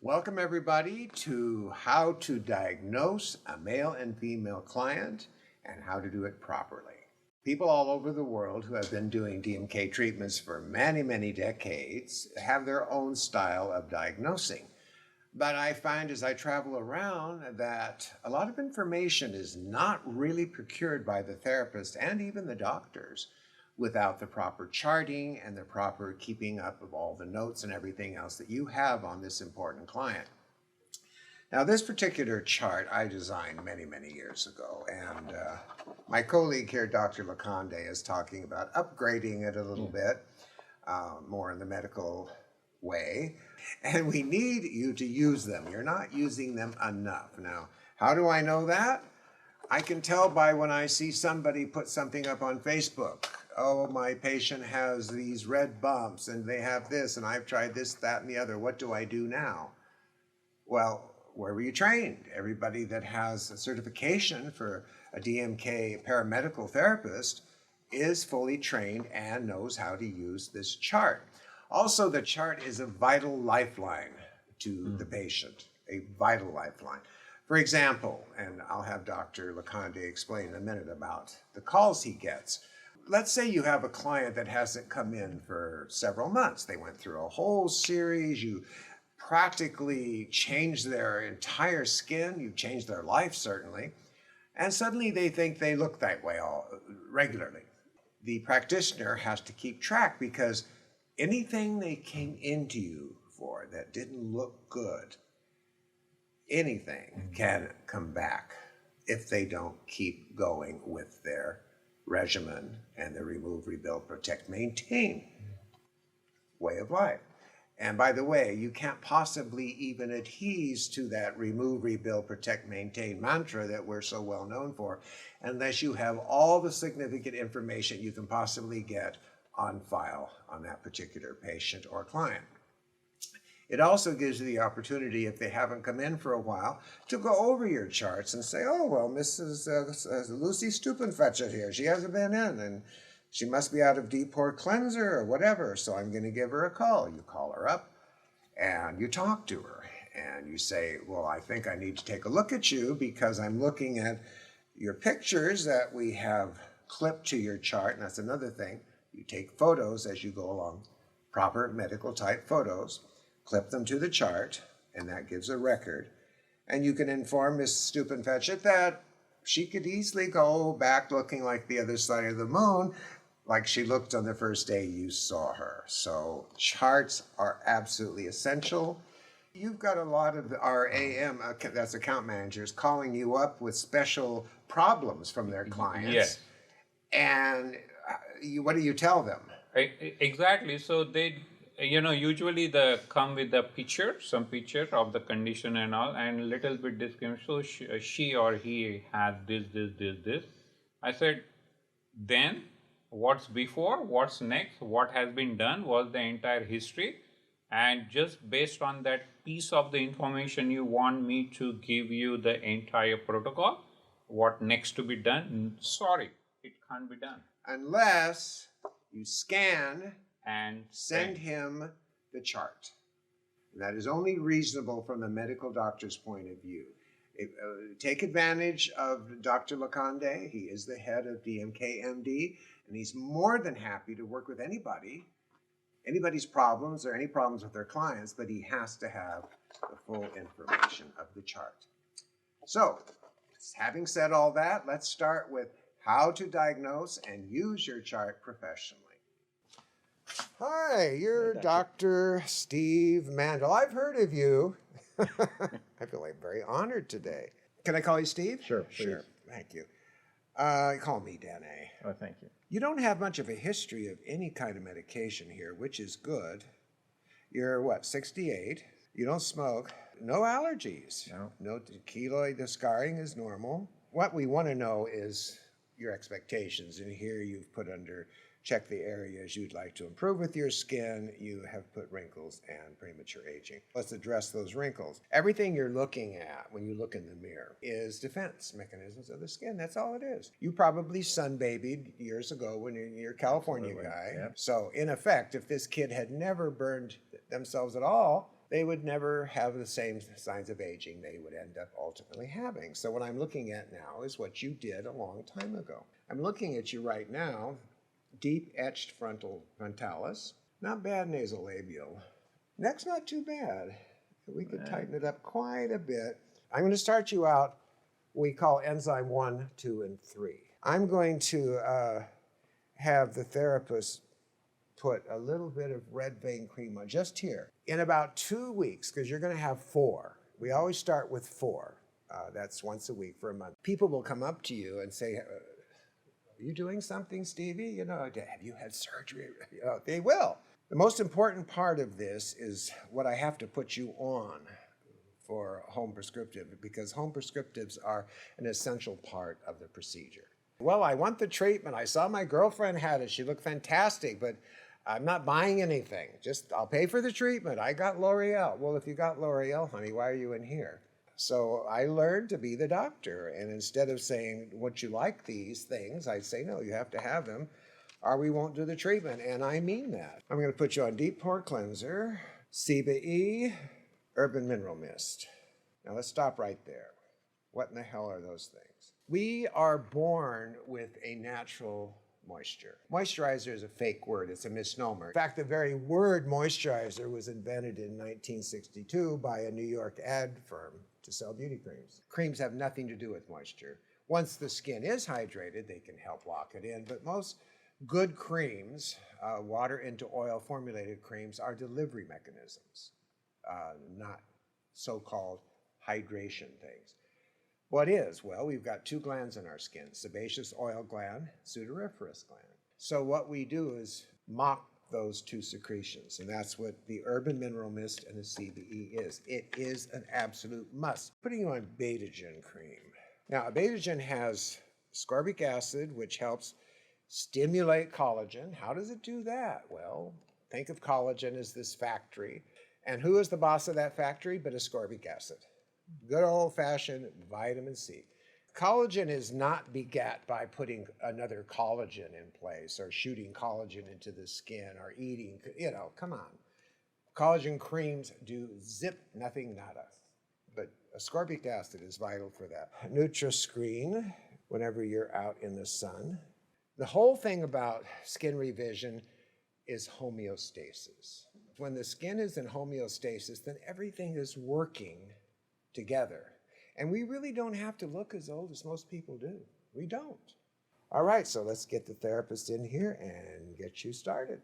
Welcome everybody to how to diagnose a male and female client and how to do it properly. People all over the world who have been doing DMK treatments for many, many decades have their own style of diagnosing. But I find as I travel around that a lot of information is not really procured by the therapist and even the doctors without the proper charting and the proper keeping up of all the notes and everything else that you have on this important client. Now, this particular chart I designed many, many years ago, and my colleague here, Dr. LaConde, is talking about upgrading it a little bit, more in the medical way, and we need you to use them. You're not using them enough. Now, how do I know that? I can tell by when I see somebody put something up on Facebook. Oh, my patient has these red bumps and they have this and I've tried this, that, and the other. What do I do now? Well, where were you trained? Everybody that has a certification for a DMK paramedical therapist is fully trained and knows how to use this chart. Also, the chart is a vital lifeline to the patient, a vital lifeline. For example, and I'll have Dr. LaConde explain in a minute about the calls he gets. Let's say you have a client that hasn't come in for several months. They went through a whole series. You practically changed their entire skin. You changed their life, certainly. And suddenly they think they look that way regularly. The practitioner has to keep track because anything they came into you for that didn't look good, anything can come back if they don't keep going with their regimen and the remove, rebuild, protect, maintain way of life. And by the way, you can't possibly even adhere to that remove, rebuild, protect, maintain mantra that we're so well known for unless you have all the significant information you can possibly get on file on that particular patient or client. It also gives you the opportunity, if they haven't come in for a while, to go over your charts and say, oh, well, Mrs. Lucy Stupenfetcher here, she hasn't been in, and she must be out of deep pore cleanser or whatever, so I'm going to give her a call. You call her up, and you talk to her, and you say, well, I think I need to take a look at you because I'm looking at your pictures that we have clipped to your chart, and that's another thing. You take photos as you go along, proper medical type photos, clip them to the chart, and that gives a record. And you can inform Miss Stupenfetcher that she could easily go back looking like the other side of the moon, like she looked on the first day you saw her. So charts are absolutely essential. You've got a lot of our AM, that's account managers, calling you up with special problems from their clients. Yes. And what do you tell them? Exactly. So they, usually they come with a picture, some picture of the condition and all, and little bit description. So she or he has this. I said, then what's before, what's next, what has been done, what's the entire history, and just based on that piece of the information, you want me to give you the entire protocol, what next to be done. Sorry, it can't be done. Unless you scan And send him the chart. And that is only reasonable from the medical doctor's point of view. Take advantage of Dr. LaConde. He is the head of DMK MD, and he's more than happy to work with anybody's problems or any problems with their clients, but he has to have the full information of the chart. So, having said all that, let's start with how to diagnose and use your chart professionally. Hi, you're Dr. Steve Mandel. I've heard of you. I feel like very honored today. Can I call you Steve? Sure, please. Sure, thank you. Call me Danné. Oh, thank you. You don't have much of a history of any kind of medication here, which is good. You're what, 68? You don't smoke. No allergies. No keloid scarring is normal. What we want to know is your expectations, and here you've put under check the areas you'd like to improve with your skin. You have put wrinkles and premature aging. Let's address those wrinkles. Everything you're looking at when you look in the mirror is defense mechanisms of the skin. That's all it is. You probably sunbabied years ago when you're a California guy. Yep. So in effect, if this kid had never burned themselves at all, they would never have the same signs of aging they would end up ultimately having. So what I'm looking at now is what you did a long time ago. I'm looking at you right now, deep etched frontalis, not bad nasolabial. Neck's not too bad. We could tighten it up quite a bit. I'm going to start you out, we call enzyme 1, 2, and 3. I'm going to have the therapist put a little bit of red vein cream on just here. In about 2 weeks, because you're going to have 4. We always start with 4. That's once a week for a month. People will come up to you and say, are you doing something, Stevie? Have you had surgery? They will. The most important part of this is what I have to put you on for home prescriptive, because home prescriptives are an essential part of the procedure. Well, I want the treatment. I saw my girlfriend had it. She looked fantastic, but I'm not buying anything. I'll pay for the treatment. I got L'Oreal. Well, if you got L'Oreal, honey, why are you in here? So I learned to be the doctor. And instead of saying, would you like these things? I say, no, you have to have them, or we won't do the treatment. And I mean that. I'm going to put you on deep pore cleanser, CBE, urban mineral mist. Now let's stop right there. What in the hell are those things? We are born with a natural moisture. Moisturizer is a fake word. It's a misnomer. In fact, the very word moisturizer was invented in 1962 by a New York ad firm to sell beauty creams. Creams have nothing to do with moisture. Once the skin is hydrated, they can help lock it in, but most good creams, water into oil formulated creams, are delivery mechanisms, not so-called hydration things. What is? Well, we've got 2 glands in our skin, sebaceous oil gland, sudoriferous gland. So what we do is mock those 2 secretions, and that's what the urban mineral mist and the CBE is. It is an absolute must. Putting you on Betagen cream. Now, Betagen has ascorbic acid, which helps stimulate collagen. How does it do that? Well, think of collagen as this factory. And who is the boss of that factory but ascorbic acid? Good old-fashioned vitamin C. Collagen is not begat by putting another collagen in place or shooting collagen into the skin or eating, come on. Collagen creams do zip, nothing, nada. But ascorbic acid is vital for that. NutraScreen, whenever you're out in the sun. The whole thing about skin revision is homeostasis. When the skin is in homeostasis, then everything is working together. And we really don't have to look as old as most people do. We don't. All right, so let's get the therapist in here and get you started.